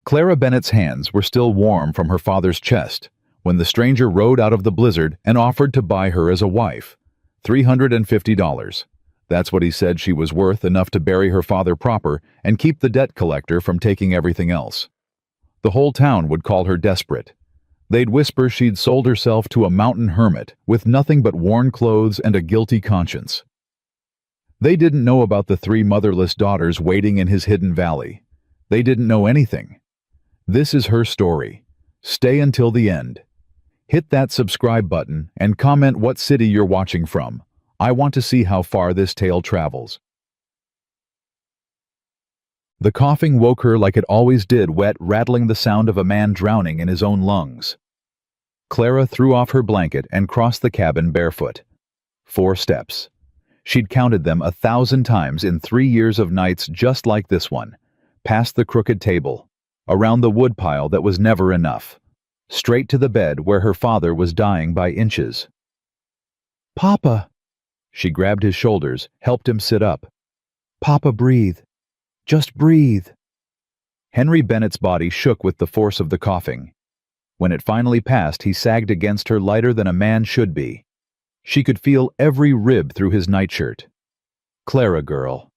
Clara Bennett's hands were still warm from her father's chest when the stranger rode out of the blizzard and offered to buy her as a wife. $350. That's what he said she was worth, enough to bury her father proper and keep the debt collector from taking everything else. The whole town would call her desperate. They'd whisper she'd sold herself to a mountain hermit with nothing but worn clothes and a guilty conscience. They didn't know about the 3 motherless daughters waiting in his hidden valley. They didn't know anything. This is her story. Stay until the end. Hit that subscribe button and comment what city you're watching from. I want to see how far this tale travels. The coughing woke her like it always did, wet, rattling the sound of a man drowning in his own lungs. Clara threw off her blanket and crossed the cabin barefoot. 4 steps. She'd counted them 1,000 times in 3 years of nights just like this one. Past the crooked table, around the woodpile that was never enough, straight to the bed where her father was dying by inches. "Papa!" She grabbed his shoulders, helped him sit up. "Papa, breathe. Just breathe." Henry Bennett's body shook with the force of the coughing. When it finally passed, he sagged against her lighter than a man should be. She could feel every rib through his nightshirt. "Clara, girl."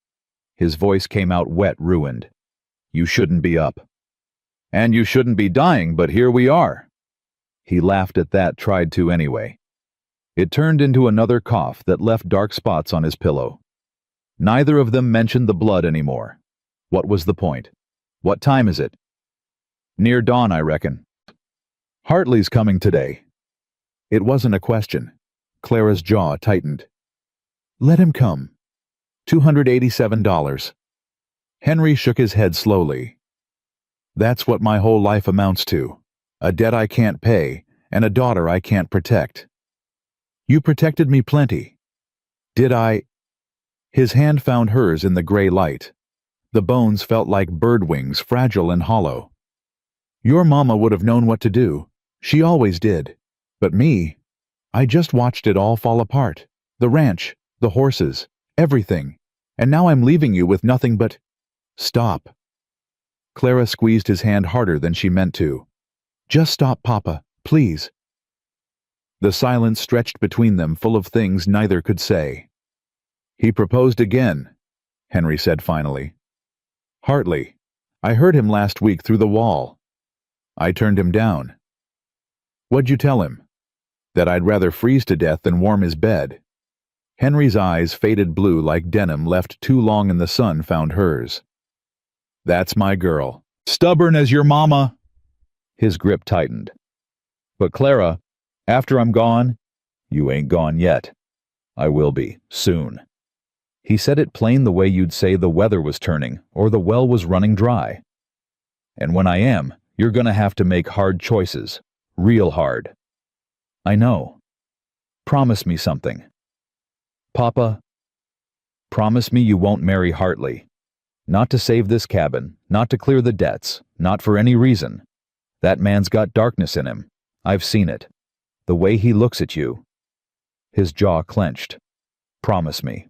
His voice came out wet, ruined. "You shouldn't be up. And you shouldn't be dying, but here we are." He laughed at that, tried to anyway. It turned into another cough that left dark spots on his pillow. Neither of them mentioned the blood anymore. What was the point? "What time is it?" "Near dawn, I reckon." "Hartley's coming today." It wasn't a question. Clara's jaw tightened. "Let him come. $287. Henry shook his head slowly. "That's what my whole life amounts to. A debt I can't pay, and a daughter I can't protect." "You protected me plenty." "Did I?" His hand found hers in the gray light. The bones felt like bird wings, fragile and hollow. "Your mama would have known what to do. She always did. But me, I just watched it all fall apart. The ranch, the horses, everything. And now I'm leaving you with nothing but—" "Stop." Clara squeezed his hand harder than she meant to. "Just stop, Papa, please." The silence stretched between them, full of things neither could say. "He proposed again," Henry said finally. "Hartley. I heard him last week through the wall. I turned him down." "What'd you tell him?" "That I'd rather freeze to death than warm his bed." Henry's eyes, faded blue like denim left too long in the sun, found hers. "That's my girl. Stubborn as your mama." His grip tightened. "But Clara, after I'm gone—" "You ain't gone yet. I will be, soon." He said it plain, the way you'd say the weather was turning or the well was running dry. "And when I am, you're gonna have to make hard choices. Real hard." "I know. Promise me something." "Papa, promise me you won't marry Hartley. Not to save this cabin, not to clear the debts, not for any reason. That man's got darkness in him. I've seen it. The way he looks at you." His jaw clenched. "Promise me."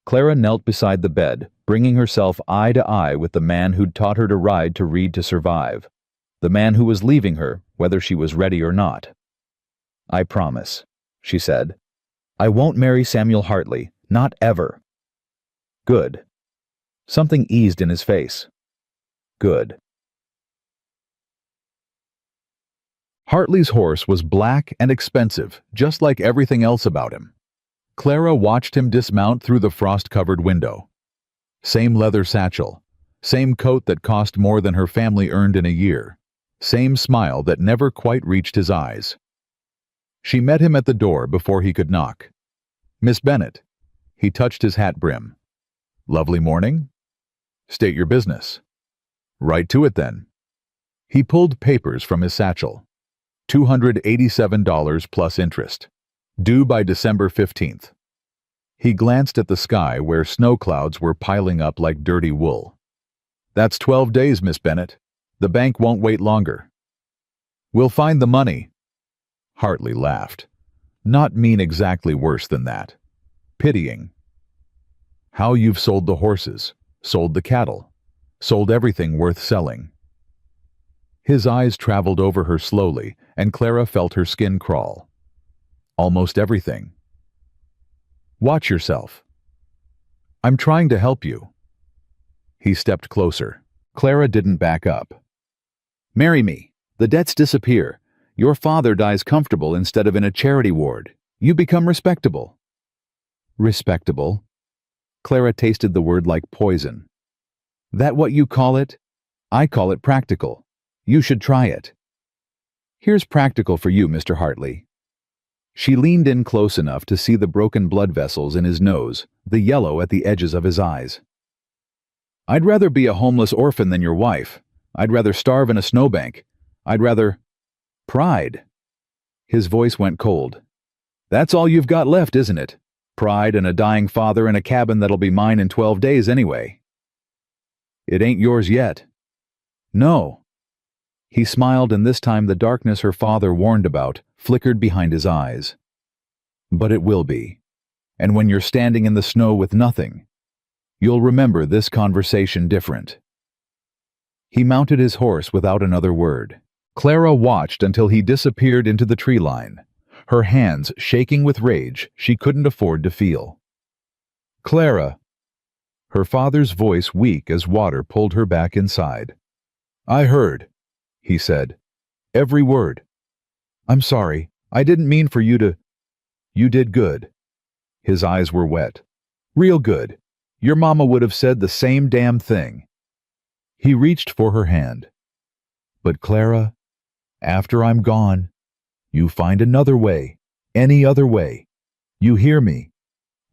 Clara knelt beside the bed, bringing herself eye to eye with the man who'd taught her to ride, to read, to survive. The man who was leaving her, whether she was ready or not. "I promise," she said. "I won't marry Samuel Hartley, not ever." "Good." Something eased in his face. "Good." Hartley's horse was black and expensive, just like everything else about him. Clara watched him dismount through the frost-covered window. Same leather satchel, same coat that cost more than her family earned in a year, same smile that never quite reached his eyes. She met him at the door before he could knock. "Miss Bennett." He touched his hat brim. "Lovely morning?" "State your business." "Right to it then." He pulled papers from his satchel. $287 plus interest. Due by December 15th. He glanced at the sky where snow clouds were piling up like dirty wool. "That's 12 days, Miss Bennett. The bank won't wait longer." "We'll find the money." Hartley laughed. Not mean exactly, worse than that. Pitying. "How you've sold the horses, sold the cattle. Sold everything worth selling. His eyes traveled over her slowly, and Clara felt her skin crawl. Almost everything. Watch yourself. I'm trying to help you. He stepped closer. Clara didn't back up. Marry me. The debts disappear. Your father dies comfortable instead of in a charity ward. You become respectable. Respectable? Clara tasted the word like poison. That what you call it? I call it practical. You should try it. Here's practical for you, Mr. Hartley. She leaned in close enough to see the broken blood vessels in his nose, the yellow at the edges of his eyes. I'd rather be a homeless orphan than your wife. I'd rather starve in a snowbank. I'd rather... Pride. His voice went cold. That's all you've got left, isn't it? Pride and a dying father in a cabin that'll be mine in 12 days anyway. It ain't yours yet. No. He smiled, and this time the darkness her father warned about flickered behind his eyes. But it will be. And when you're standing in the snow with nothing, you'll remember this conversation different. He mounted his horse without another word. Clara watched until he disappeared into the tree line, her hands shaking with rage she couldn't afford to feel. Clara. Her father's voice weak as water pulled her back inside. I heard, he said. Every word. I'm sorry. I didn't mean for you to... You did good. His eyes were wet. Real good. Your mama would have said the same damn thing. He reached for her hand. But Clara, after I'm gone, you find another way, any other way. You hear me?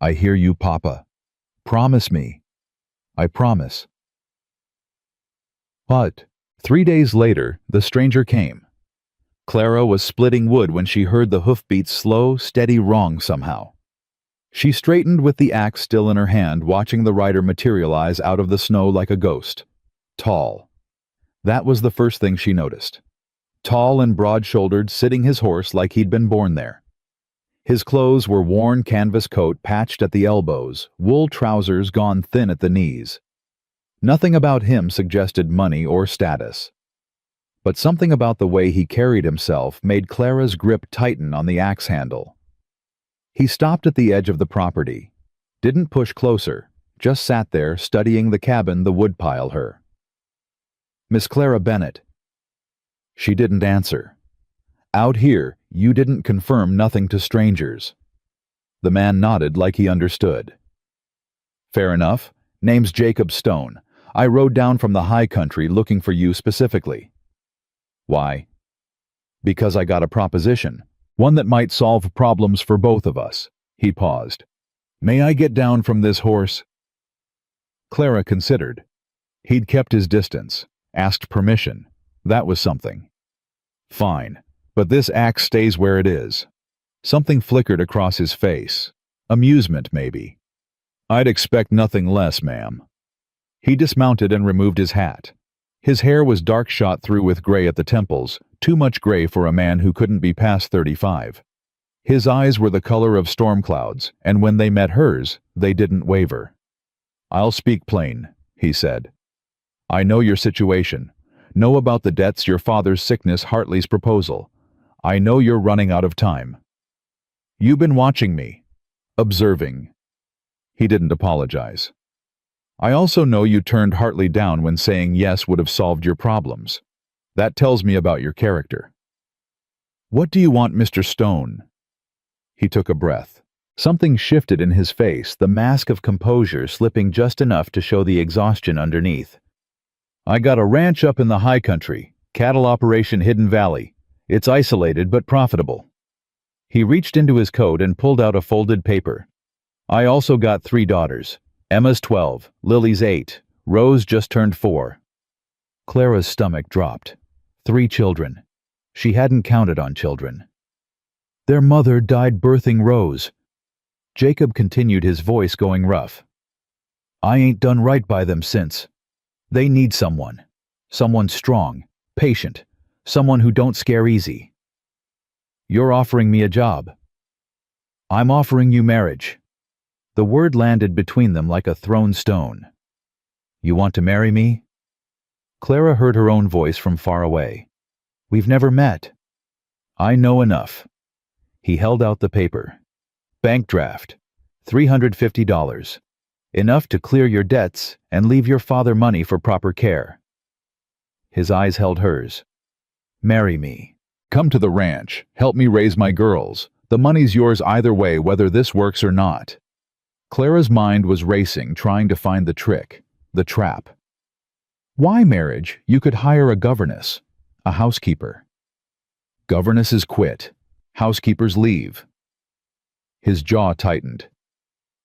I hear you, Papa. Promise me. I promise. But 3 days later, the stranger came. Clara was splitting wood when she heard the hoofbeats slow, steady wrong somehow. She straightened with the axe still in her hand, watching the rider materialize out of the snow like a ghost. Tall. That was the first thing she noticed. Tall and broad-shouldered, sitting his horse like he'd been born there. His clothes were worn canvas coat patched at the elbows, wool trousers gone thin at the knees. Nothing about him suggested money or status. But something about the way he carried himself made Clara's grip tighten on the axe handle. He stopped at the edge of the property, didn't push closer, just sat there studying the cabin the woodpile her. Miss Clara Bennett. She didn't answer. Out here, you didn't confirm nothing to strangers. The man nodded like he understood. Fair enough. Name's Jacob Stone. I rode down from the high country looking for you specifically. Why? Because I got a proposition, one that might solve problems for both of us. He paused. May I get down from this horse? Clara considered. He'd kept his distance, asked permission. That was something. Fine, but this axe stays where it is. Something flickered across his face. Amusement, maybe. I'd expect nothing less, ma'am. He dismounted and removed his hat. His hair was dark shot through with gray at the temples, too much gray for a man who couldn't be past 35. His eyes were the color of storm clouds, and when they met hers, they didn't waver. I'll speak plain, he said. I know your situation. Know about the debts, your father's sickness, Hartley's proposal. I know you're running out of time. You've been watching me. Observing. He didn't apologize. I also know you turned Hartley down when saying yes would have solved your problems. That tells me about your character. What do you want, Mr. Stone? He took a breath. Something shifted in his face, the mask of composure slipping just enough to show the exhaustion underneath. I got a ranch up in the high country, cattle operation Hidden Valley. It's isolated but profitable. He reached into his coat and pulled out a folded paper. I also got 3 daughters. Emma's 12, Lily's 8, Rose just turned 4. Clara's stomach dropped. 3 children. She hadn't counted on children. Their mother died birthing Rose. Jacob continued, his voice going rough. I ain't done right by them since. They need someone. Someone strong, patient, someone who don't scare easy. You're offering me a job. I'm offering you marriage. The word landed between them like a thrown stone. You want to marry me? Clara heard her own voice from far away. "We've never met." "I know enough." He held out the paper. "Bank draft. $350. Enough to clear your debts and leave your father money for proper care." His eyes held hers. "Marry me. Come to the ranch. Help me raise my girls. The money's yours either way, whether this works or not." Clara's mind was racing, trying to find the trick, the trap. Why marriage? You could hire a governess, a housekeeper. Governesses quit. Housekeepers leave. His jaw tightened.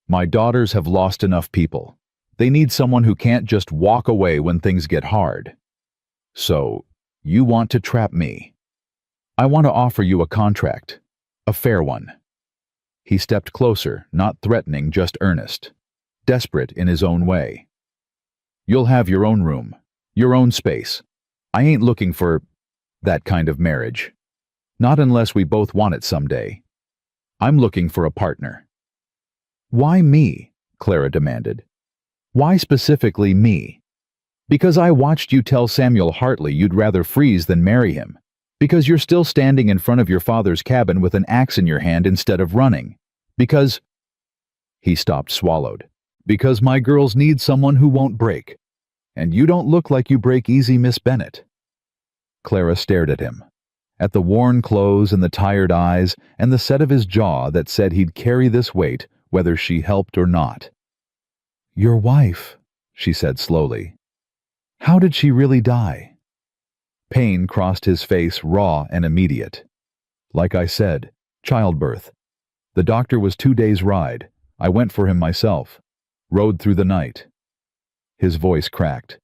My daughters have lost enough people. They need someone who can't just walk away when things get hard. So, you want to trap me. I want to offer you a contract. A fair one. He stepped closer, not threatening, just earnest. Desperate in his own way. You'll have your own room. Your own space. I ain't looking for that kind of marriage. Not unless we both want it someday. I'm looking for a partner. Why me? Clara demanded. Why specifically me? Because I watched you tell Samuel Hartley you'd rather freeze than marry him. Because you're still standing in front of your father's cabin with an axe in your hand instead of running. Because... He stopped, swallowed. Because my girls need someone who won't break. And you don't look like you break easy, Miss Bennett. Clara stared at him. At the worn clothes and the tired eyes and the set of his jaw that said he'd carry this weight whether she helped or not. Your wife, she said slowly. How did she really die? Pain crossed his face, raw and immediate. Like I said, childbirth. The doctor was 2 days' ride. I went for him myself. Rode through the night. His voice cracked.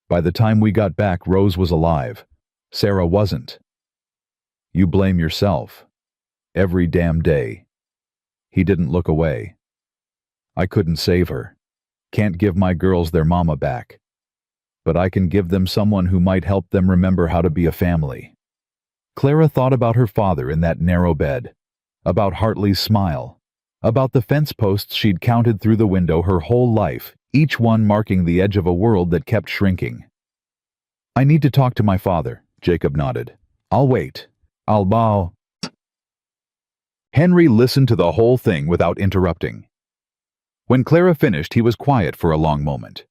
By the time we got back, Rose was alive. Sarah wasn't. You blame yourself. Every damn day. He didn't look away. I couldn't save her. Can't give my girls their mama back. But I can give them someone who might help them remember how to be a family. Clara thought about her father in that narrow bed, about Hartley's smile, about the fence posts she'd counted through the window her whole life, each one marking the edge of a world that kept shrinking. I need to talk to my father, Jacob nodded. I'll wait. I'll bow. Henry listened to the whole thing without interrupting. When Clara finished, he was quiet for a long moment.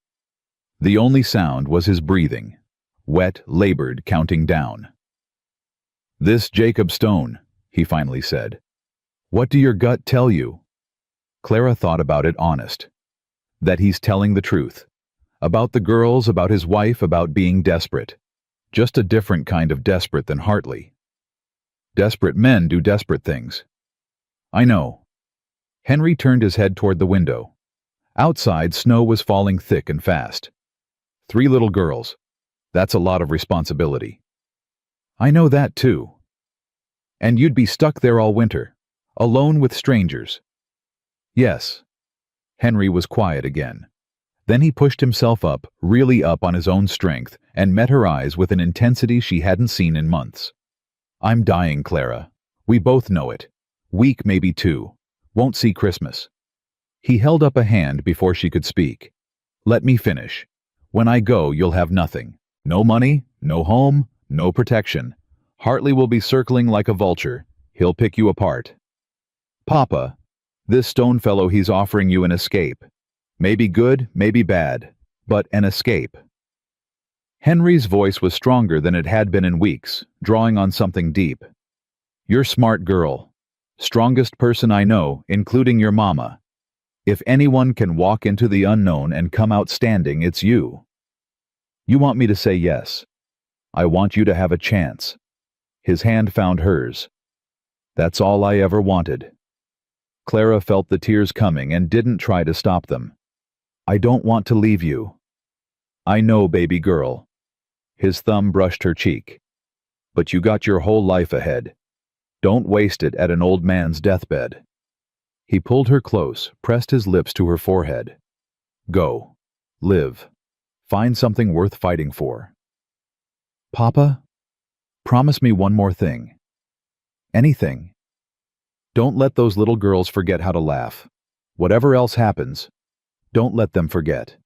The only sound was his breathing, wet, labored, counting down. This Jacob Stone, he finally said. What do your gut tell you? Clara thought about it, honest. That he's telling the truth. About the girls, about his wife, about being desperate. Just a different kind of desperate than Hartley. Desperate men do desperate things. I know. Henry turned his head toward the window. Outside, snow was falling thick and fast. 3 little girls. That's a lot of responsibility. I know that too. And you'd be stuck there all winter, alone with strangers. Yes. Henry was quiet again. Then he pushed himself up, really up on his own strength, and met her eyes with an intensity she hadn't seen in months. I'm dying, Clara. We both know it. Week, maybe 2. Won't see Christmas. He held up a hand before she could speak. Let me finish. When I go, you'll have nothing. No money, no home, no protection. Hartley will be circling like a vulture. He'll pick you apart. Papa, this Stone fellow, he's offering you an escape. Maybe good, maybe bad, but an escape. Henry's voice was stronger than it had been in weeks, drawing on something deep. You're smart girl. Strongest person I know, including your mama. If anyone can walk into the unknown and come out standing, it's you. You want me to say yes. I want you to have a chance. His hand found hers. That's all I ever wanted. Clara felt the tears coming and didn't try to stop them. I don't want to leave you. I know, baby girl. His thumb brushed her cheek. But you got your whole life ahead. Don't waste it at an old man's deathbed. He pulled her close, pressed his lips to her forehead. Go. Live. Find something worth fighting for. Papa, promise me one more thing. Anything. Don't let those little girls forget how to laugh. Whatever else happens, don't let them forget.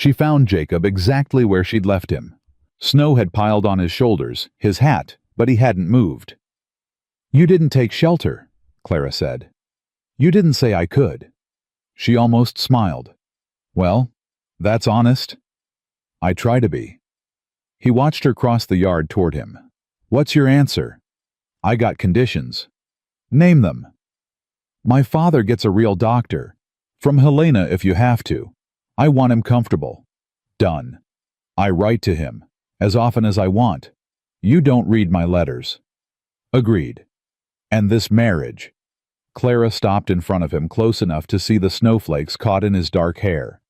She found Jacob exactly where she'd left him. Snow had piled on his shoulders, his hat, but he hadn't moved. "You didn't take shelter," Clara said. "You didn't say I could." She almost smiled. "Well, that's honest. I try to be." He watched her cross the yard toward him. "What's your answer?" "I got conditions." "Name them." "My father gets a real doctor. From Helena if you have to. I want him comfortable." "Done. I write to him, as often as I want. You don't read my letters." "Agreed." "And this marriage." Clara stopped in front of him close enough to see the snowflakes caught in his dark hair.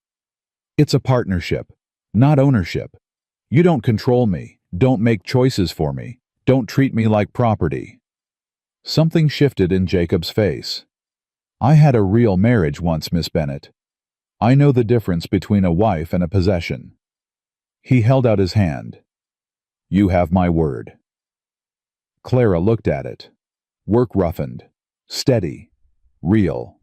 "It's a partnership, not ownership. You don't control me, don't make choices for me, don't treat me like property." Something shifted in Jacob's face. "I had a real marriage once, Miss Bennet. I know the difference between a wife and a possession." He held out his hand. "You have my word." Clara looked at it. Work roughened, steady, real.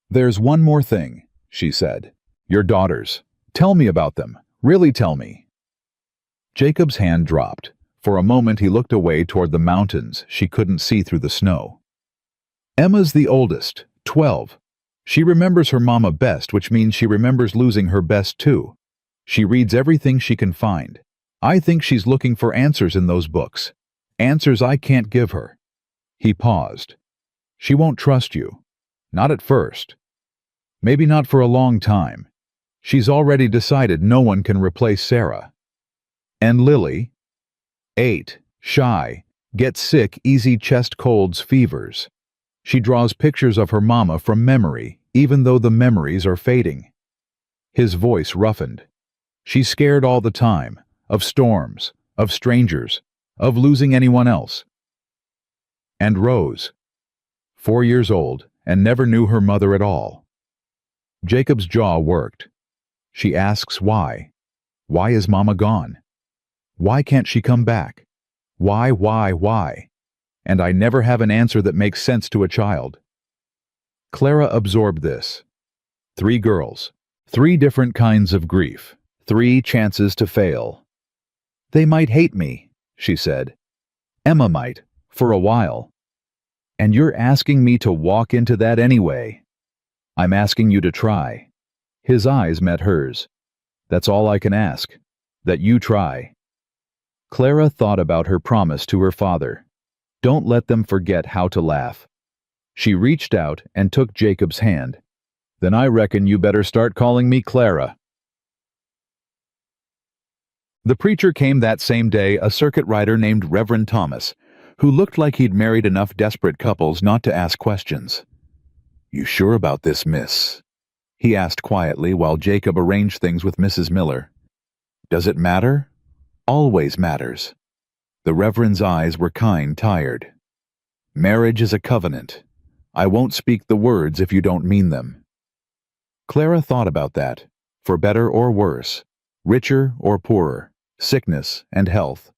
"There's one more thing," she said. "Your daughters. Tell me about them. Really tell me." Jacob's hand dropped. For a moment he looked away toward the mountains she couldn't see through the snow. "Emma's the oldest, 12. She remembers her mama best, which means she remembers losing her best too. She reads everything she can find. I think she's looking for answers in those books. Answers I can't give her." He paused. "She won't trust you. Not at first. Maybe not for a long time. She's already decided no one can replace Sarah." "And Lily?" 8, shy, gets sick, easy chest colds, fevers. She draws pictures of her mama from memory, even though the memories are fading." His voice roughened. "She's scared all the time, of storms, of strangers, of losing anyone else." "And Rose?" 4 years old, and never knew her mother at all." Jacob's jaw worked. "She asks why. Why is Mama gone? Why can't she come back? Why? And I never have an answer that makes sense to a child." Clara absorbed this. 3 girls, 3 different kinds of grief, 3 chances to fail. "They might hate me," she said. "Emma might, for a while. And you're asking me to walk into that anyway." "I'm asking you to try." His eyes met hers. "That's all I can ask. That you try." Clara thought about her promise to her father. Don't let them forget how to laugh. She reached out and took Jacob's hand. "Then I reckon you better start calling me Clara." The preacher came that same day, a circuit rider named Reverend Thomas, who looked like he'd married enough desperate couples not to ask questions. "You sure about this, miss?" he asked quietly while Jacob arranged things with Mrs. Miller. "Does it matter?" "Always matters." The Reverend's eyes were kind, tired. "Marriage is a covenant. I won't speak the words if you don't mean them." Clara thought about that, for better or worse, richer or poorer, sickness and health.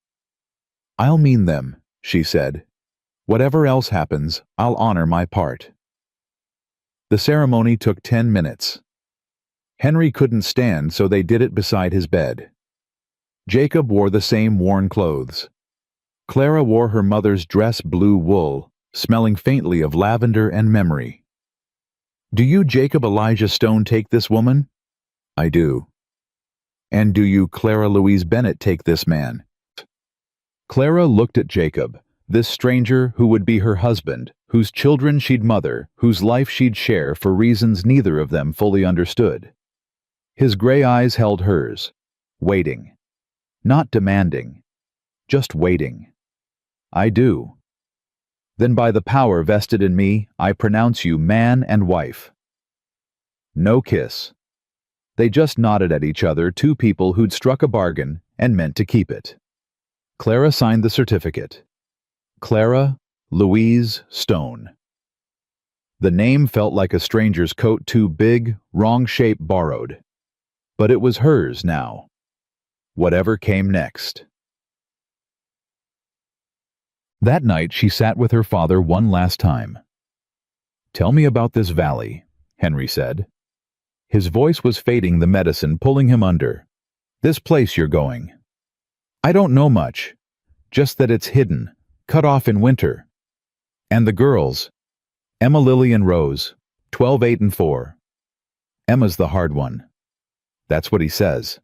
"I'll mean them," she said. "Whatever else happens, I'll honor my part." The ceremony took 10 minutes. Henry couldn't stand, so they did it beside his bed. Jacob wore the same worn clothes. Clara wore her mother's dress blue wool, smelling faintly of lavender and memory. "Do you, Jacob Elijah Stone, take this woman?" "I do." "And do you, Clara Louise Bennett, take this man?" Clara looked at Jacob, this stranger who would be her husband, whose children she'd mother, whose life she'd share for reasons neither of them fully understood. His gray eyes held hers, waiting. Not demanding, just waiting. "I do." "Then by the power vested in me, I pronounce you man and wife." No kiss. They just nodded at each other, 2 people who'd struck a bargain and meant to keep it. Clara signed the certificate. Clara Louise Stone. The name felt like a stranger's coat, too big, wrong shape, borrowed. But it was hers now. Whatever came next. That night she sat with her father one last time. "Tell me about this valley," Henry said. His voice was fading, the medicine pulling him under. "This place you're going." "I don't know much. Just that it's hidden, cut off in winter." "And the girls?" "Emma, Lily, and Rose. 12, 8, and 4. Emma's the hard one." "That's what he says."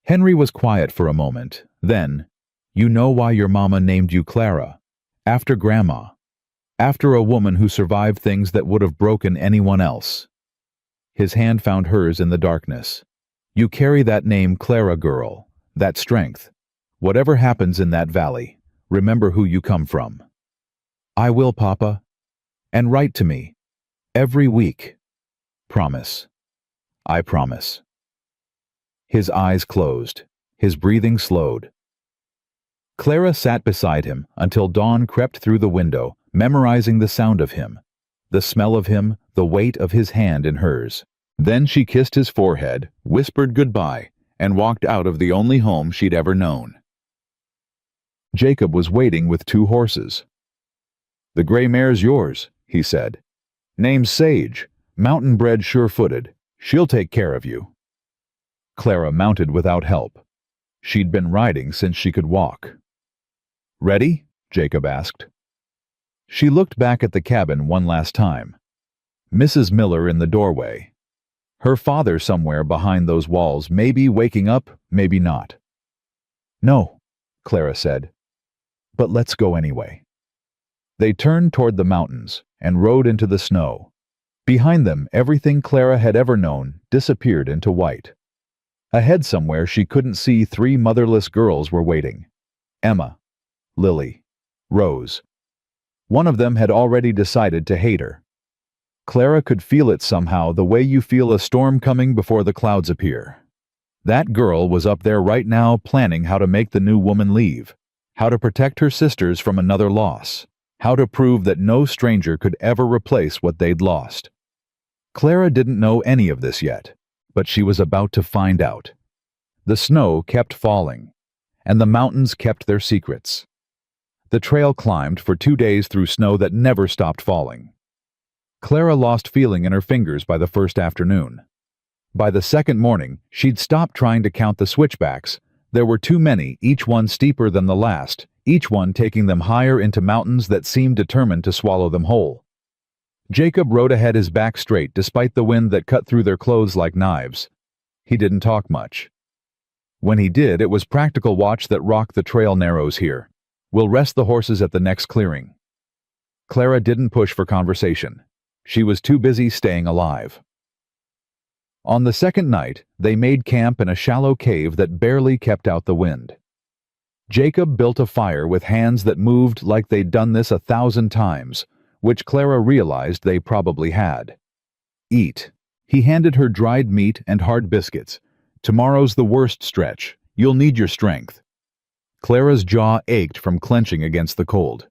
Henry was quiet for a moment. Then, "You know why your mama named you Clara? After Grandma. After a woman who survived things that would have broken anyone else." His hand found hers in the darkness. "You carry that name, Clara girl, that strength. Whatever happens in that valley, remember who you come from." "I will, Papa. And write to me. Every week." "Promise." "I promise." His eyes closed. His breathing slowed. Clara sat beside him until dawn crept through the window, memorizing the sound of him, the smell of him, the weight of his hand in hers. Then she kissed his forehead, whispered goodbye, and walked out of the only home she'd ever known. Jacob was waiting with 2 horses. "The gray mare's yours," he said. "Name's Sage, mountain-bred, sure-footed. She'll take care of you." Clara mounted without help. She'd been riding since she could walk. "Ready?" Jacob asked. She looked back at the cabin one last time. Mrs. Miller in the doorway. Her father somewhere behind those walls, maybe waking up, maybe not. "No," Clara said. "But let's go anyway." They turned toward the mountains and rode into the snow. Behind them, everything Clara had ever known disappeared into white. Ahead somewhere she couldn't see, 3 motherless girls were waiting. Emma, Lily, Rose. One of them had already decided to hate her. Clara could feel it somehow, the way you feel a storm coming before the clouds appear. That girl was up there right now planning how to make the new woman leave, how to protect her sisters from another loss, how to prove that no stranger could ever replace what they'd lost. Clara didn't know any of this yet, but she was about to find out. The snow kept falling, and the mountains kept their secrets. The trail climbed for 2 days through snow that never stopped falling. Clara lost feeling in her fingers by the first afternoon. By the second morning, she'd stopped trying to count the switchbacks. There were too many, each one steeper than the last, each one taking them higher into mountains that seemed determined to swallow them whole. Jacob rode ahead, his back straight despite the wind that cut through their clothes like knives. He didn't talk much. When he did, it was practical. "Watch that rock, the trail narrows here. We'll rest the horses at the next clearing." Clara didn't push for conversation. She was too busy staying alive. On the second night, they made camp in a shallow cave that barely kept out the wind. Jacob built a fire with hands that moved like they'd done this 1,000 times, which Clara realized they probably had. "Eat." He handed her dried meat and hard biscuits. "Tomorrow's the worst stretch. You'll need your strength." Clara's jaw ached from clenching against the cold.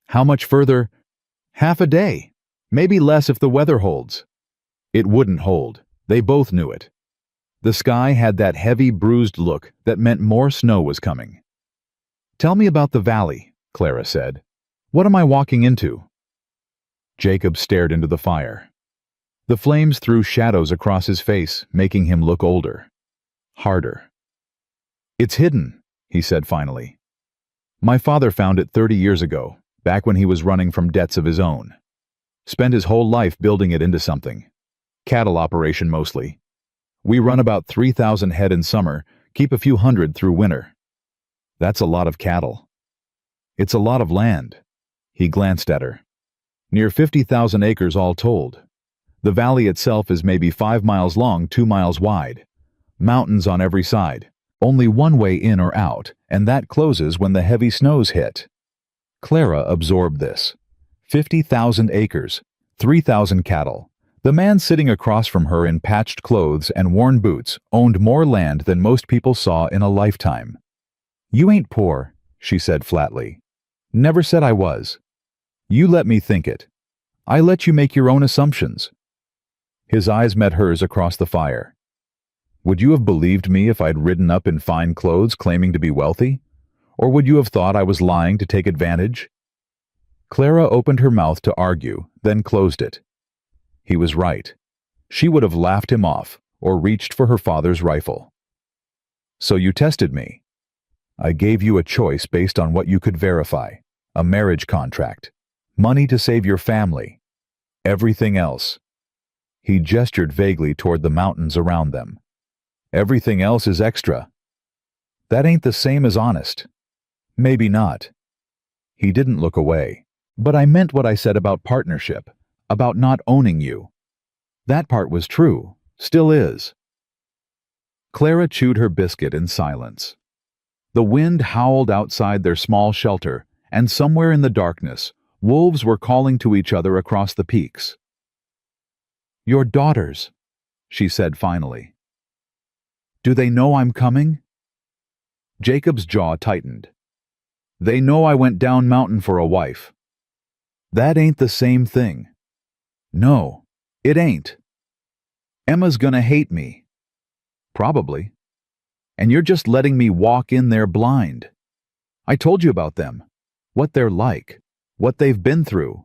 "How much further?" "Half a day. Maybe less if the weather holds." It wouldn't hold. They both knew it. The sky had that heavy, bruised look that meant more snow was coming. "Tell me about the valley," Clara said. "What am I walking into?" Jacob stared into the fire. The flames threw shadows across his face, making him look older. Harder. "It's hidden," he said finally. "My father found it 30 years ago, back when he was running from debts of his own. Spent his whole life building it into something. Cattle operation mostly. We run about 3,000 head in summer, keep a few hundred through winter. That's a lot of cattle. It's a lot of land." He glanced at her. "Near 50,000 acres all told. The valley itself is maybe 5 miles long, 2 miles wide. Mountains on every side. Only one way in or out, and that closes when the heavy snows hit." Clara absorbed this. 50,000 acres, 3,000 cattle. The man sitting across from her in patched clothes and worn boots owned more land than most people saw in a lifetime. "You ain't poor," she said flatly. "Never said I was. You let me think it. I let you make your own assumptions." His eyes met hers across the fire. "Would you have believed me if I'd ridden up in fine clothes claiming to be wealthy? Or would you have thought I was lying to take advantage?" Clara opened her mouth to argue, then closed it. He was right. She would have laughed him off or reached for her father's rifle. So you tested me. I gave you a choice based on what you could verify. A marriage contract. Money to save your family. Everything else. He gestured vaguely toward the mountains around them. Everything else is extra. That ain't the same as honest. Maybe not. He didn't look away. But I meant what I said about partnership, about not owning you. That part was true, still is. Clara chewed her biscuit in silence. The wind howled outside their small shelter, and somewhere in the darkness, wolves were calling to each other across the peaks. "Your daughters," she said finally. "Do they know I'm coming?" Jacob's jaw tightened. "They know I went down mountain for a wife." "That ain't the same thing." "No, it ain't. Emma's gonna hate me." "Probably. And you're just letting me walk in there blind. I told you about them, what they're like, what they've been through."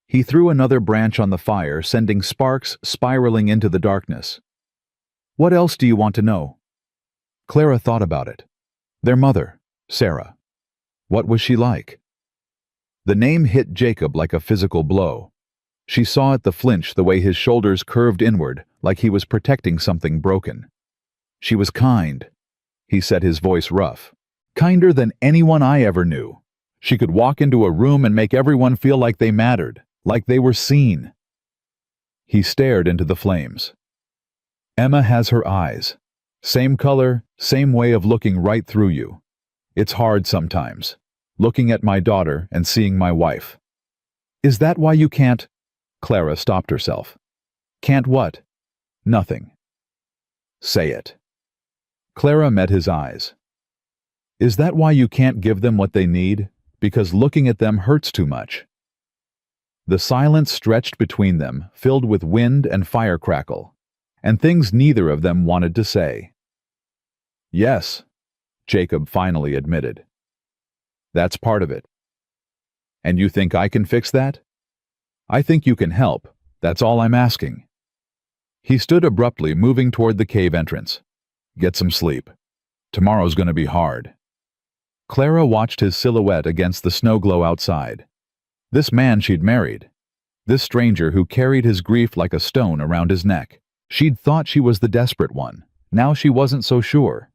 He threw another branch on the fire, sending sparks spiraling into the darkness. "What else do you want to know?" Clara thought about it. Their mother, Sarah. What was she like? The name hit Jacob like a physical blow. She saw at the flinch the way his shoulders curved inward, like he was protecting something broken. "She was kind," he said, his voice rough. "Kinder than anyone I ever knew. She could walk into a room and make everyone feel like they mattered, like they were seen." He stared into the flames. "Emma has her eyes. Same color, same way of looking right through you. It's hard sometimes, looking at my daughter and seeing my wife." "Is that why you can't—" Clara stopped herself. "Can't what?" "Nothing." "Say it." Clara met his eyes. "Is that why you can't give them what they need? Because looking at them hurts too much?" The silence stretched between them, filled with wind and fire crackle, and things neither of them wanted to say. "Yes," Jacob finally admitted. "That's part of it." "And you think I can fix that?" "I think you can help. That's all I'm asking." He stood abruptly, moving toward the cave entrance. "Get some sleep. Tomorrow's going to be hard." Clara watched his silhouette against the snow glow outside. This man she'd married. This stranger who carried his grief like a stone around his neck. She'd thought she was the desperate one. Now she wasn't so sure.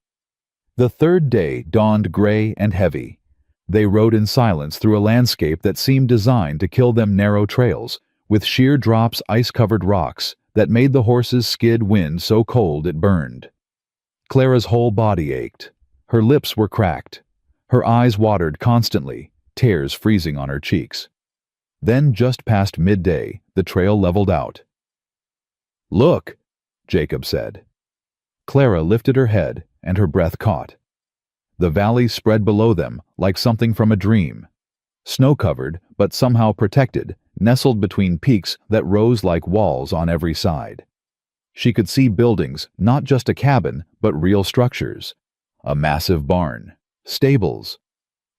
The third day dawned gray and heavy. They rode in silence through a landscape that seemed designed to kill them, narrow trails, with sheer drops, ice-covered rocks, that made the horses skid wind so cold it burned. Clara's whole body ached. Her lips were cracked. Her eyes watered constantly, tears freezing on her cheeks. Then, just past midday, the trail leveled out. "Look," Jacob said. Clara lifted her head, and her breath caught. The valley spread below them like something from a dream. Snow-covered, but somehow protected, nestled between peaks that rose like walls on every side. She could see buildings, not just a cabin, but real structures. A massive barn, stables,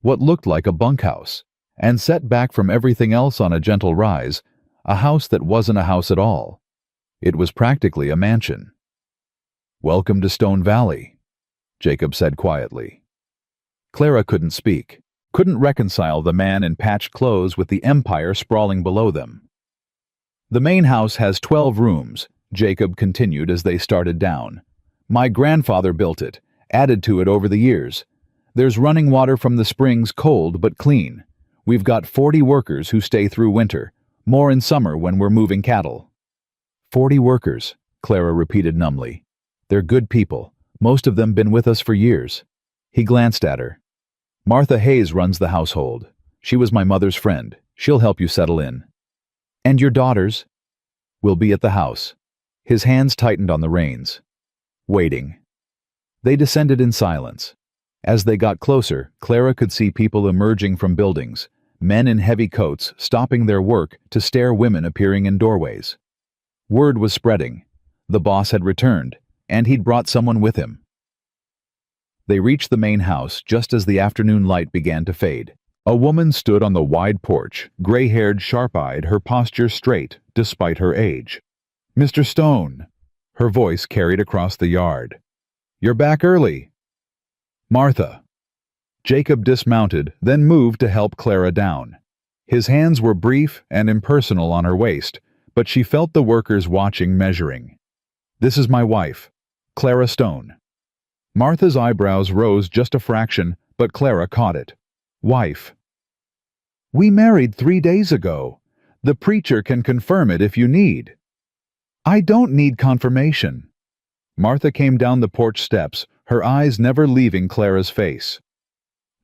what looked like a bunkhouse, and set back from everything else on a gentle rise, a house that wasn't a house at all. It was practically a mansion. "Welcome to Stone Valley," Jacob said quietly. Clara couldn't speak, couldn't reconcile the man in patched clothes with the empire sprawling below them. "The main house has 12 rooms, Jacob continued as they started down. "My grandfather built it, added to it over the years. There's running water from the springs, cold but clean. We've got 40 workers who stay through winter, more in summer when we're moving cattle." 40 workers, Clara repeated numbly. "They're good people, most of them been with us for years." He glanced at her. "Martha Hayes runs the household. She was my mother's friend. She'll help you settle in." "And your daughters?" "Will be at the house." His hands tightened on the reins. Waiting. They descended in silence. As they got closer, Clara could see people emerging from buildings, men in heavy coats stopping their work to stare women appearing in doorways. Word was spreading. The boss had returned, and he'd brought someone with him. They reached the main house just as the afternoon light began to fade. A woman stood on the wide porch, gray-haired, sharp-eyed, her posture straight, despite her age. Mr. Stone. Her voice carried across the yard. You're back early. Martha. Jacob dismounted, then moved to help Clara down. His hands were brief and impersonal on her waist, but she felt the workers watching, measuring. This is my wife, Clara Stone. Martha's eyebrows rose just a fraction, but Clara caught it. Wife. We married 3 days ago. The preacher can confirm it if you need. I don't need confirmation. Martha came down the porch steps, her eyes never leaving Clara's face.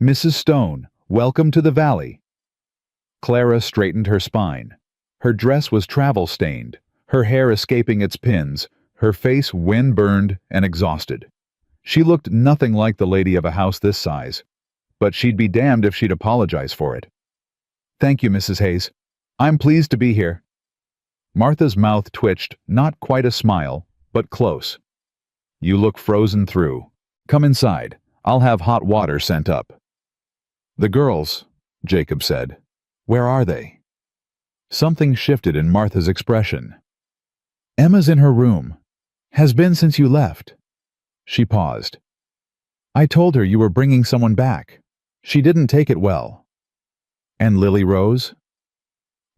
Mrs. Stone, welcome to the valley. Clara straightened her spine. Her dress was travel-stained, her hair escaping its pins, her face wind-burned and exhausted. She looked nothing like the lady of a house this size, but she'd be damned if she'd apologize for it. Thank you, Mrs. Hayes. I'm pleased to be here. Martha's mouth twitched, not quite a smile, but close. You look frozen through. Come inside. I'll have hot water sent up. The girls, Jacob said. Where are they? Something shifted in Martha's expression. Emma's in her room. Has been since you left. She paused. I told her you were bringing someone back. She didn't take it well. And Lily Rose?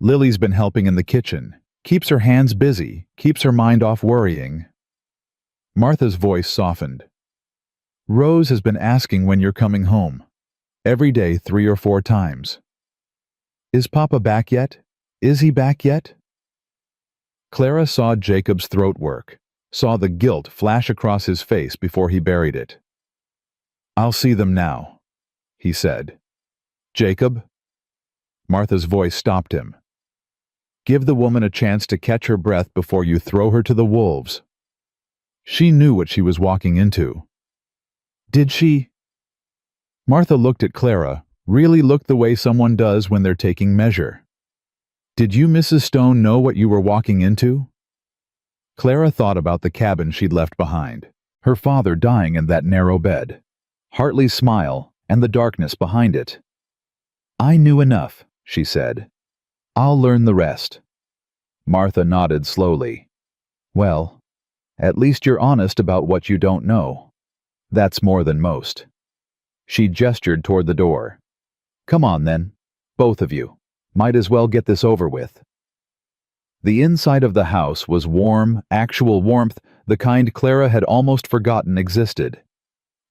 Lily's been helping in the kitchen. Keeps her hands busy, keeps her mind off worrying. Martha's voice softened. Rose has been asking when you're coming home. Every day 3 or 4 times. Is Papa back yet? Is he back yet? Clara saw Jacob's throat work, saw the guilt flash across his face before he buried it. I'll see them now, he said. Jacob? Martha's voice stopped him. Give the woman a chance to catch her breath before you throw her to the wolves. She knew what she was walking into. Did she? Martha looked at Clara, really looked the way someone does when they're taking measure. Did you, Mrs. Stone, know what you were walking into? Clara thought about the cabin she'd left behind, her father dying in that narrow bed, Hartley's smile, and the darkness behind it. I knew enough, she said. I'll learn the rest. Martha nodded slowly. Well, at least you're honest about what you don't know. That's more than most. She gestured toward the door. Come on then, both of you. Might as well get this over with. The inside of the house was warm, actual warmth, the kind Clara had almost forgotten existed.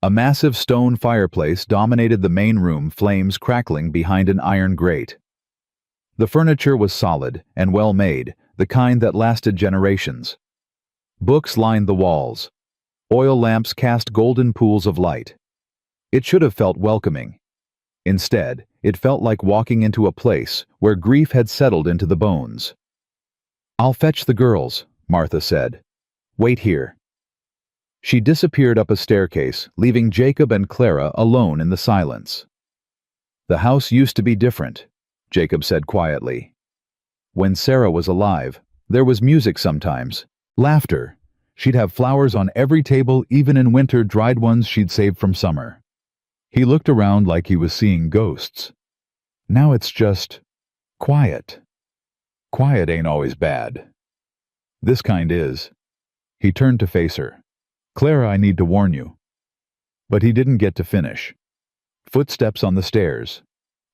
A massive stone fireplace dominated the main room, flames crackling behind an iron grate. The furniture was solid and well made, the kind that lasted generations. Books lined the walls. Oil lamps cast golden pools of light. It should have felt welcoming. Instead, it felt like walking into a place where grief had settled into the bones. I'll fetch the girls, Martha said. Wait here. She disappeared up a staircase, leaving Jacob and Clara alone in the silence. The house used to be different, Jacob said quietly. When Sarah was alive, there was music sometimes, laughter. She'd have flowers on every table, even in winter, dried ones she'd saved from summer. He looked around like he was seeing ghosts. Now it's just quiet. Quiet ain't always bad. This kind is. He turned to face her. Clara, I need to warn you. But he didn't get to finish. Footsteps on the stairs.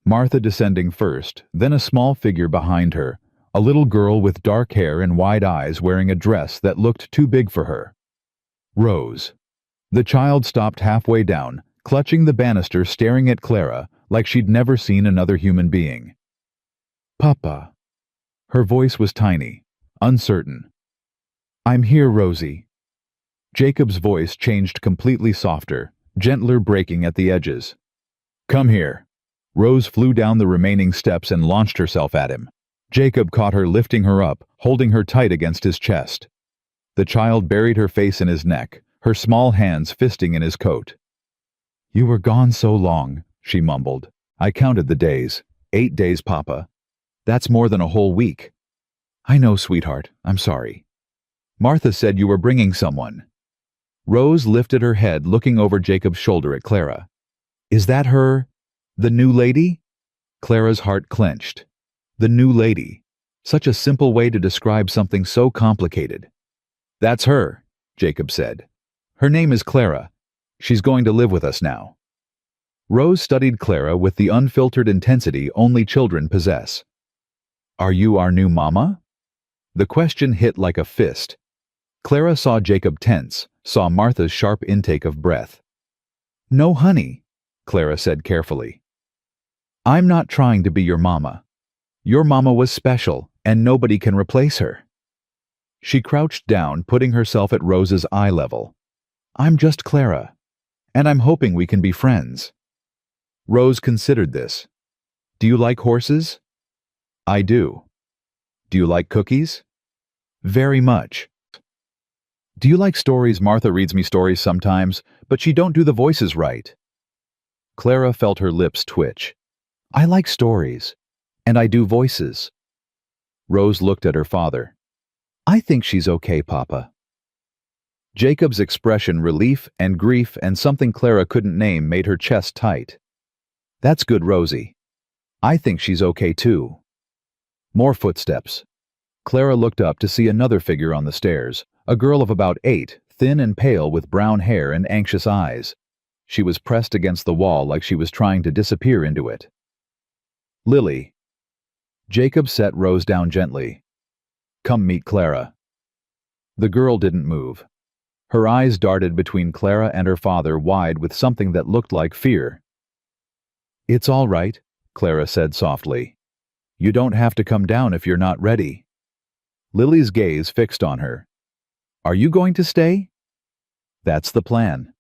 Martha descending first, then a small figure behind her, a little girl with dark hair and wide eyes wearing a dress that looked too big for her. Rose. The child stopped halfway down, clutching the banister, staring at Clara like she'd never seen another human being. Papa. Her voice was tiny, uncertain. I'm here, Rosie. Jacob's voice changed completely softer, gentler, breaking at the edges. Come here. Rose flew down the remaining steps and launched herself at him. Jacob caught her, lifting her up, holding her tight against his chest. The child buried her face in his neck, her small hands fisting in his coat. You were gone so long, she mumbled. I counted the days. 8 days, Papa. That's more than a whole week. I know, sweetheart. I'm sorry. Martha said you were bringing someone. Rose lifted her head, looking over Jacob's shoulder at Clara. Is that her? The new lady? Clara's heart clenched. The new lady. Such a simple way to describe something so complicated. That's her, Jacob said. Her name is Clara. She's going to live with us now. Rose studied Clara with the unfiltered intensity only children possess. Are you our new mama? The question hit like a fist. Clara saw Jacob tense, saw Martha's sharp intake of breath. No, honey, Clara said carefully. I'm not trying to be your mama. Your mama was special, and nobody can replace her. She crouched down, putting herself at Rose's eye level. I'm just Clara, and I'm hoping we can be friends. Rose considered this. Do you like horses? I do. Do you like cookies? Very much. Do you like stories? Martha reads me stories sometimes, but she don't do the voices right. Clara felt her lips twitch. I like stories, and I do voices. Rose looked at her father. I think she's okay, Papa. Jacob's expression, relief and grief and something Clara couldn't name, made her chest tight. That's good, Rosie. I think she's okay too. More footsteps. Clara looked up to see another figure on the stairs, a girl of about 8, thin and pale with brown hair and anxious eyes. She was pressed against the wall like she was trying to disappear into it. Lily. Jacob set Rose down gently. Come meet Clara. The girl didn't move. Her eyes darted between Clara and her father, wide with something that looked like fear. It's all right, Clara said softly. You don't have to come down if you're not ready. Lily's gaze fixed on her. Are you going to stay? That's the plan.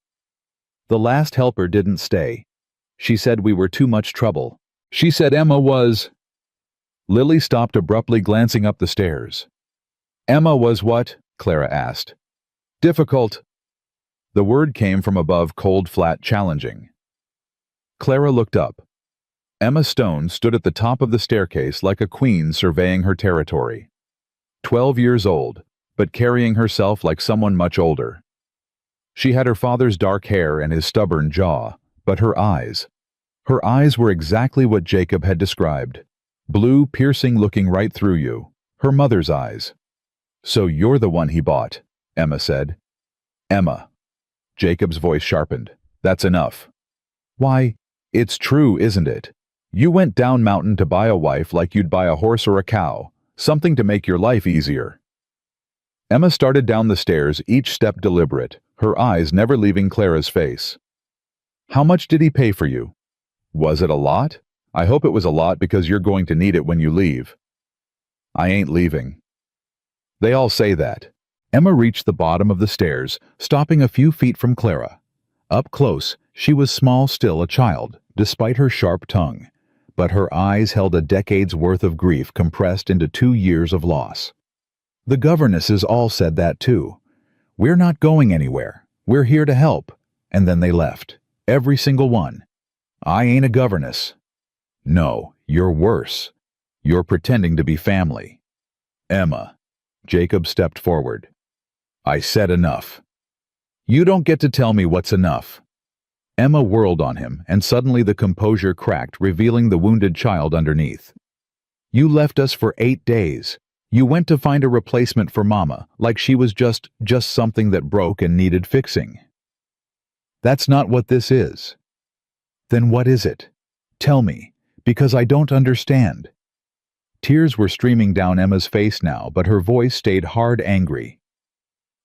The last helper didn't stay. She said we were too much trouble. She said Emma was... Lily stopped abruptly, glancing up the stairs. Emma was what? Clara asked. Difficult. The word came from above, cold, flat, challenging. Clara looked up. Emma Stone stood at the top of the staircase like a queen surveying her territory. 12 years old, but carrying herself like someone much older. She had her father's dark hair and his stubborn jaw, but her eyes were exactly what Jacob had described. Blue, piercing, looking right through you. Her mother's eyes. So you're the one he bought, Emma said. Emma. Jacob's voice sharpened. That's enough. Why, it's true, isn't it? You went down mountain to buy a wife like you'd buy a horse or a cow, something to make your life easier. Emma started down the stairs, each step deliberate, her eyes never leaving Clara's face. How much did he pay for you? Was it a lot? I hope it was a lot because you're going to need it when you leave. I ain't leaving. They all say that. Emma reached the bottom of the stairs, stopping a few feet from Clara. Up close, she was small still, a child, despite her sharp tongue. But her eyes held a decade's worth of grief compressed into 2 years of loss. The governesses all said that too. We're not going anywhere. We're here to help. And then they left. Every single one. I ain't a governess. No, you're worse. You're pretending to be family. Emma. Jacob stepped forward. I said enough. You don't get to tell me what's enough. Emma whirled on him, and suddenly the composure cracked, revealing the wounded child underneath. You left us for 8 days. You went to find a replacement for Mama, like she was just something that broke and needed fixing. That's not what this is. Then what is it? Tell me, because I don't understand. Tears were streaming down Emma's face now, but her voice stayed hard, angry.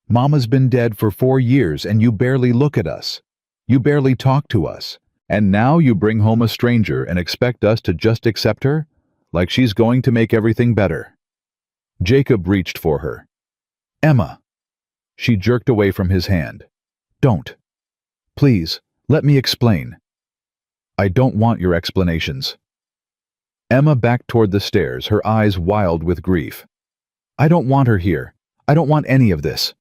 Mama's been dead for 4 years, and you barely look at us. You barely talk to us. And now you bring home a stranger and expect us to just accept her? Like she's going to make everything better. Jacob reached for her. Emma. She jerked away from his hand. Don't. Please, let me explain. I don't want your explanations. Emma backed toward the stairs, her eyes wild with grief. I don't want her here. I don't want any of this.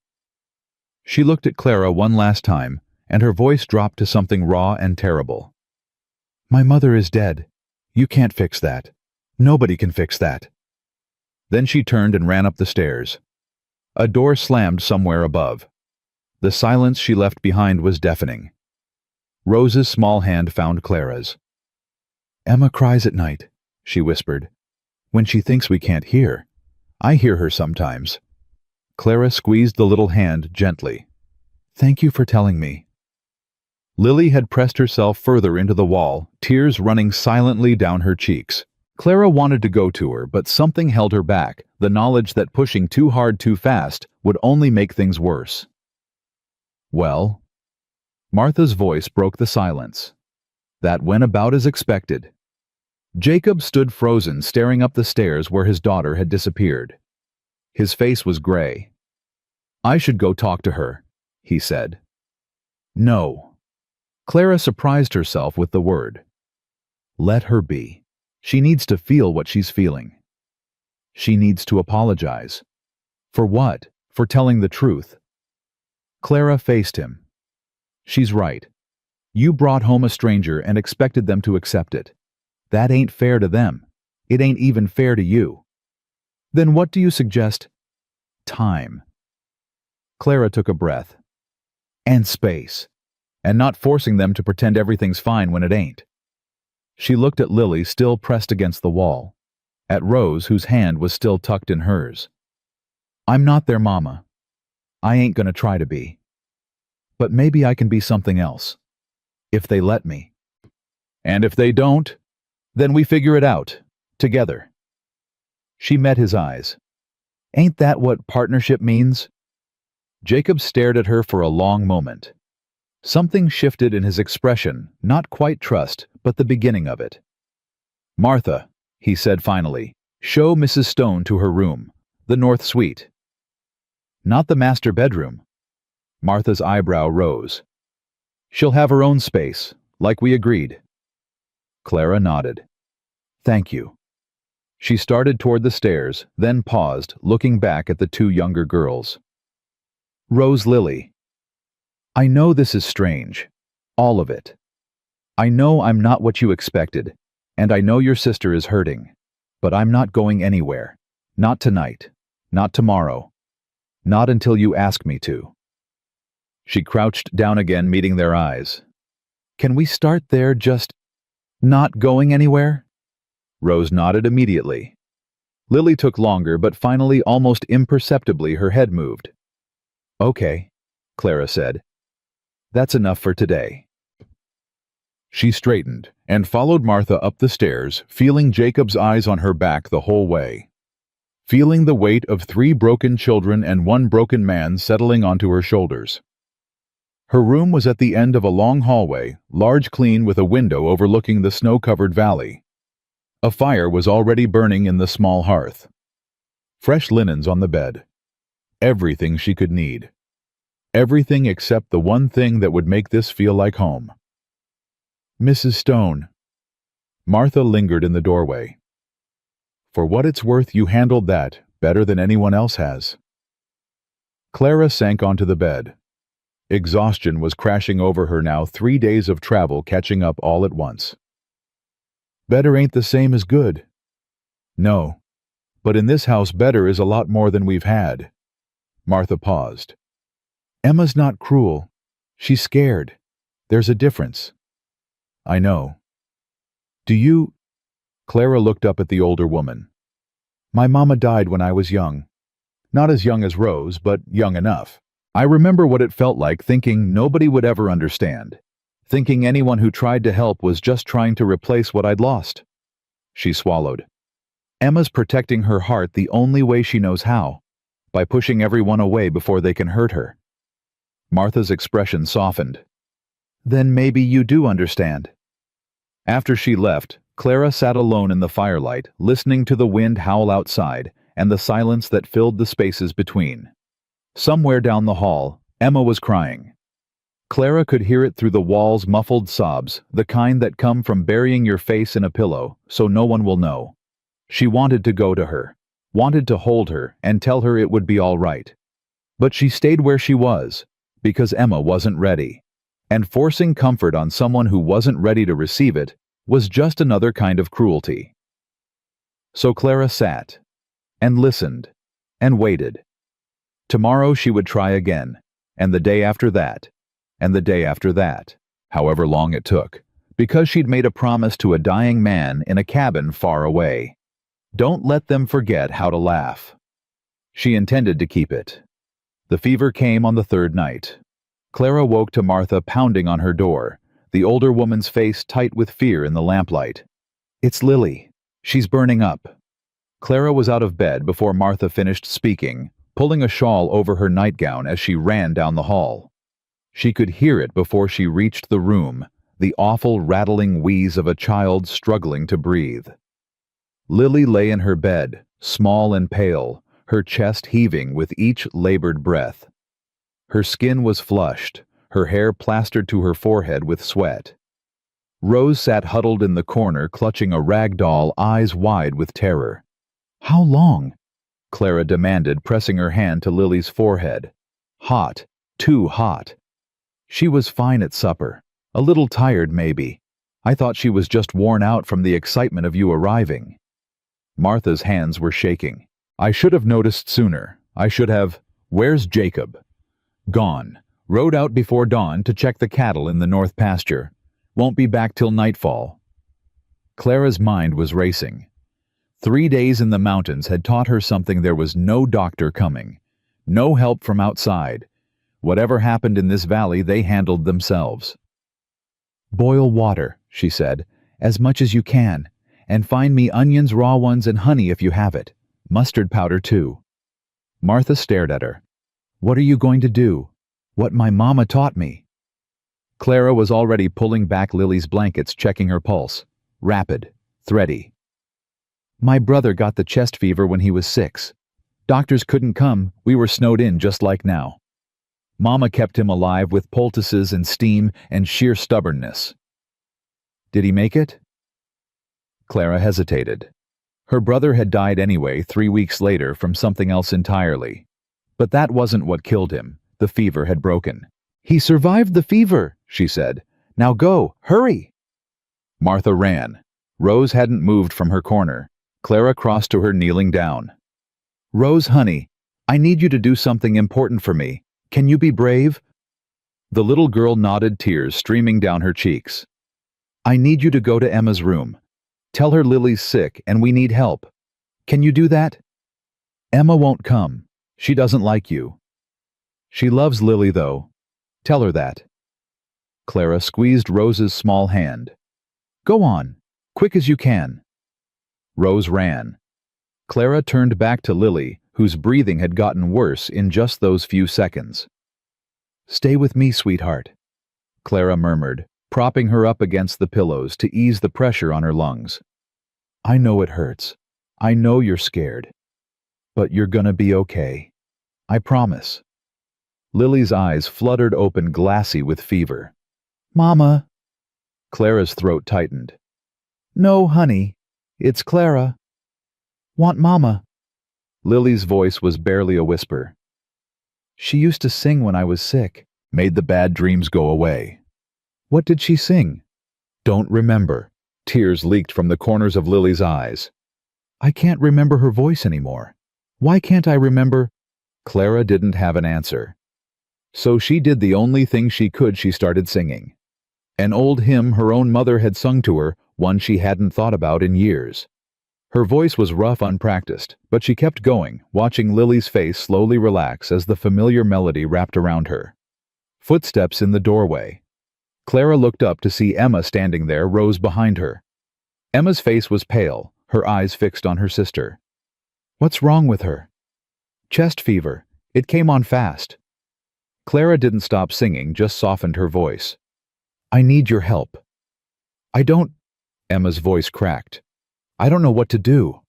She looked at Clara one last time, and her voice dropped to something raw and terrible. My mother is dead. You can't fix that. Nobody can fix that. Then she turned and ran up the stairs. A door slammed somewhere above. The silence she left behind was deafening. Rose's small hand found Clara's. Emma cries at night, she whispered. When she thinks we can't hear. I hear her sometimes. Clara squeezed the little hand gently. Thank you for telling me. Lily had pressed herself further into the wall, tears running silently down her cheeks. Clara wanted to go to her, but something held her back, the knowledge that pushing too hard too fast would only make things worse. Well? Martha's voice broke the silence. That went about as expected. Jacob stood frozen, staring up the stairs where his daughter had disappeared. His face was gray. I should go talk to her, he said. No. Clara surprised herself with the word. Let her be. She needs to feel what she's feeling. She needs to apologize. For what? For telling the truth. Clara faced him. She's right. You brought home a stranger and expected them to accept it. That ain't fair to them. It ain't even fair to you. Then what do you suggest? Time. Clara took a breath. And space. And not forcing them to pretend everything's fine when it ain't. She looked at Lily, still pressed against the wall. At Rose, whose hand was still tucked in hers. I'm not their mama. I ain't gonna try to be. But maybe I can be something else. If they let me. And if they don't, then we figure it out. Together. She met his eyes. Ain't that what partnership means? Jacob stared at her for a long moment. Something shifted in his expression, not quite trust, but the beginning of it. Martha, he said finally, show Mrs. Stone to her room, the north suite. Not the master bedroom. Martha's eyebrow rose. She'll have her own space, like we agreed. Clara nodded. Thank you. She started toward the stairs, then paused, looking back at the two younger girls. Rose Lily. I know this is strange. All of it. I know I'm not what you expected, and I know your sister is hurting. But I'm not going anywhere. Not tonight. Not tomorrow. Not until you ask me to. She crouched down again, meeting their eyes. Can we start there, just not going anywhere? Rose nodded immediately. Lily took longer, but finally, almost imperceptibly, her head moved. Okay, Clara said. That's enough for today. She straightened and followed Martha up the stairs, feeling Jacob's eyes on her back the whole way. Feeling the weight of 3 broken children and 1 broken man settling onto her shoulders. Her room was at the end of a long hallway, large, clean, with a window overlooking the snow-covered valley. A fire was already burning in the small hearth. Fresh linens on the bed. Everything she could need. Everything except the one thing that would make this feel like home. Mrs. Stone. Martha lingered in the doorway. For what it's worth, you handled that better than anyone else has. Clara sank onto the bed. Exhaustion was crashing over her now, 3 days of travel catching up all at once. Better ain't the same as good. No, but in this house better is a lot more than we've had. Martha paused. Emma's not cruel. She's scared. There's a difference. I know. Do you? Clara looked up at the older woman. My mama died when I was young. Not as young as Rose, but young enough. I remember what it felt like, thinking nobody would ever understand. Thinking anyone who tried to help was just trying to replace what I'd lost. She swallowed. Emma's protecting her heart the only way she knows how, by pushing everyone away before they can hurt her. Martha's expression softened. Then maybe you do understand. After she left, Clara sat alone in the firelight, listening to the wind howl outside and the silence that filled the spaces between. Somewhere down the hall, Emma was crying. Clara could hear it through the walls, muffled sobs, the kind that come from burying your face in a pillow so no one will know. She wanted to go to her, wanted to hold her and tell her it would be all right. But she stayed where she was, because Emma wasn't ready. And forcing comfort on someone who wasn't ready to receive it was just another kind of cruelty. So Clara sat, and listened, and waited. Tomorrow she would try again, and the day after that, and the day after that, however long it took, because she'd made a promise to a dying man in a cabin far away. Don't let them forget how to laugh. She intended to keep it. The fever came on the third night. Clara woke to Martha pounding on her door, the older woman's face tight with fear in the lamplight. It's Lily. She's burning up. Clara was out of bed before Martha finished speaking, pulling a shawl over her nightgown as she ran down the hall. She could hear it before she reached the room, the awful rattling wheeze of a child struggling to breathe. Lily lay in her bed, small and pale, her chest heaving with each labored breath. Her skin was flushed, her hair plastered to her forehead with sweat. Rose sat huddled in the corner, clutching a rag doll, eyes wide with terror. "How long?" Clara demanded, pressing her hand to Lily's forehead. Hot, too hot. She was fine at supper, a little tired maybe. I thought she was just worn out from the excitement of you arriving. Martha's hands were shaking. I should have noticed sooner. I should have... Where's Jacob? Gone. Rode out before dawn to check the cattle in the north pasture. Won't be back till nightfall. Clara's mind was racing. 3 days in the mountains had taught her something. There was no doctor coming. No help from outside. Whatever happened in this valley, they handled themselves. "Boil water," she said, "as much as you can, and find me onions, raw ones, and honey if you have it. Mustard powder, too." Martha stared at her. "What are you going to do?" "What my mama taught me." Clara was already pulling back Lily's blankets, checking her pulse. Rapid, thready. "My brother got the chest fever when he was 6. Doctors couldn't come, we were snowed in just like now. Mama kept him alive with poultices and steam and sheer stubbornness." "Did he make it?" Clara hesitated. Her brother had died anyway 3 weeks later from something else entirely. But that wasn't what killed him. The fever had broken. "He survived the fever," she said. "Now go, hurry!" Martha ran. Rose hadn't moved from her corner. Clara crossed to her, kneeling down. "Rose, honey, I need you to do something important for me. Can you be brave?" The little girl nodded, tears streaming down her cheeks. "I need you to go to Emma's room. Tell her Lily's sick and we need help. Can you do that?" "Emma won't come. She doesn't like you." "She loves Lily, though. Tell her that." Clara squeezed Rose's small hand. "Go on, quick as you can." Rose ran. Clara turned back to Lily, whose breathing had gotten worse in just those few seconds. "Stay with me, sweetheart," Clara murmured, propping her up against the pillows to ease the pressure on her lungs. "I know it hurts. I know you're scared. But you're gonna be okay. I promise." Lily's eyes fluttered open, glassy with fever. "Mama." Clara's throat tightened. "No, honey. It's Clara." "Want Mama." Lily's voice was barely a whisper. "She used to sing when I was sick. Made the bad dreams go away." "What did she sing?" "Don't remember." Tears leaked from the corners of Lily's eyes. "I can't remember her voice anymore. Why can't I remember?" Clara didn't have an answer. So she did the only thing she could. She started singing. An old hymn her own mother had sung to her, one she hadn't thought about in years. Her voice was rough, unpracticed, but she kept going, watching Lily's face slowly relax as the familiar melody wrapped around her. Footsteps in the doorway. Clara looked up to see Emma standing there, Rose behind her. Emma's face was pale, her eyes fixed on her sister. "What's wrong with her?" "Chest fever. It came on fast." Clara didn't stop singing, just softened her voice. "I need your help." "I don't..." Emma's voice cracked. "I don't know what to do."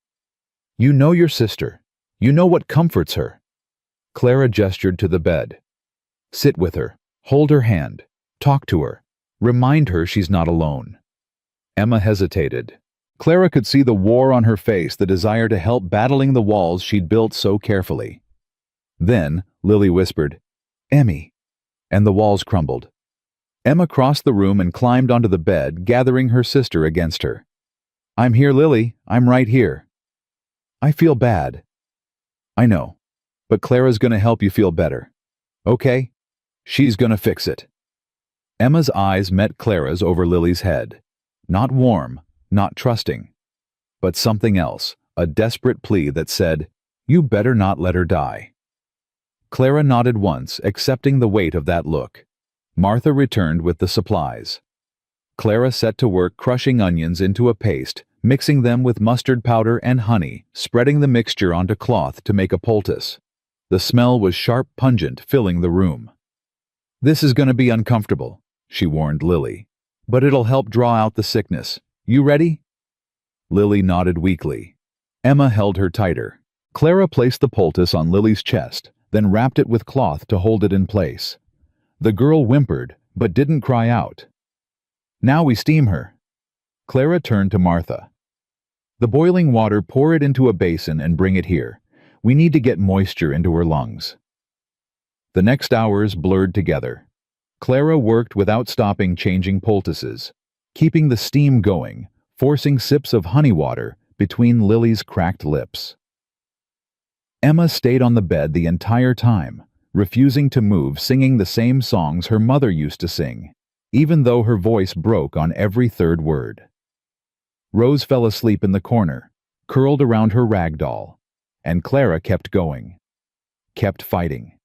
"You know your sister. You know what comforts her." Clara gestured to the bed. "Sit with her. Hold her hand. Talk to her. Remind her she's not alone." Emma hesitated. Clara could see the war on her face, the desire to help battling the walls she'd built so carefully. Then Lily whispered, "Emmy," and the walls crumbled. Emma crossed the room and climbed onto the bed, gathering her sister against her. "I'm here, Lily. I'm right here." "I feel bad." "I know, but Clara's gonna help you feel better. Okay? She's gonna fix it." Emma's eyes met Clara's over Lily's head. Not warm, not trusting, but something else, a desperate plea that said, "You better not let her die." Clara nodded once, accepting the weight of that look. Martha returned with the supplies. Clara set to work crushing onions into a paste, mixing them with mustard powder and honey, spreading the mixture onto cloth to make a poultice. The smell was sharp, pungent, filling the room. "This is going to be uncomfortable," she warned Lily. "But it'll help draw out the sickness. You ready?" Lily nodded weakly. Emma held her tighter. Clara placed the poultice on Lily's chest, then wrapped it with cloth to hold it in place. The girl whimpered, but didn't cry out. "Now we steam her." Clara turned to Martha. "The boiling water, pour it into a basin and bring it here. We need to get moisture into her lungs." The next hours blurred together. Clara worked without stopping, changing poultices, keeping the steam going, forcing sips of honey water between Lily's cracked lips. Emma stayed on the bed the entire time, refusing to move, singing the same songs her mother used to sing, even though her voice broke on every third word. Rose fell asleep in the corner, curled around her rag doll, and Clara kept going, kept fighting,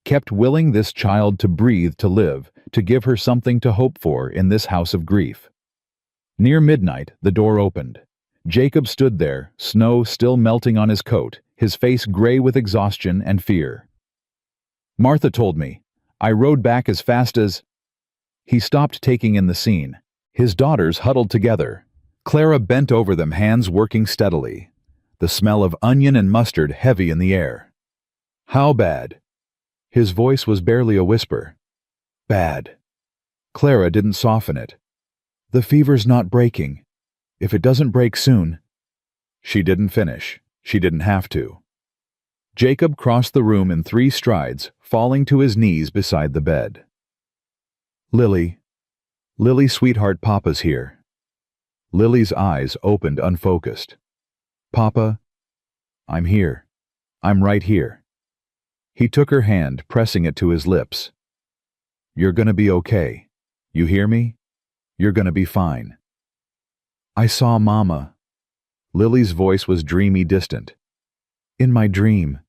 kept willing this child to breathe, to live, to give her something to hope for in this house of grief. Near midnight, the door opened. Jacob stood there, snow still melting on his coat, his face gray with exhaustion and fear. "Martha told me. I rode back as fast as—" He stopped, taking in the scene. His daughters huddled together. Clara bent over them, hands working steadily. The smell of onion and mustard heavy in the air. "How bad?" His voice was barely a whisper. "Bad." Clara didn't soften it. "The fever's not breaking. If it doesn't break soon—" She didn't finish. She didn't have to. Jacob crossed the room in 3 strides, falling to his knees beside the bed. "Lily. Lily, sweetheart, Papa's here." Lily's eyes opened unfocused. "Papa, I'm here. I'm right here." He took her hand, pressing it to his lips. "You're gonna be okay. You hear me? You're gonna be fine." "I saw Mama." Lily's voice was dreamy, distant. "In my dream.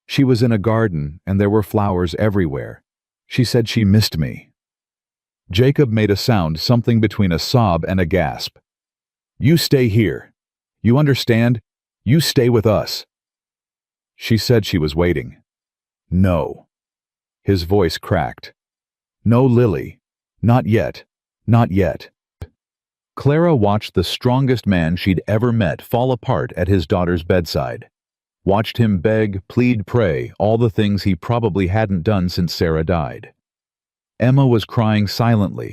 She was in a garden, and there were flowers everywhere. She said she missed me." Jacob made a sound, something between a sob and a gasp. "You stay here. You understand? You stay with us." She said she was waiting. "No." His voice cracked. "No, Lily. Not yet. Not yet." Clara watched the strongest man she'd ever met fall apart at his daughter's bedside. Watched him beg, plead, pray, all the things he probably hadn't done since Sarah died. Emma was crying silently,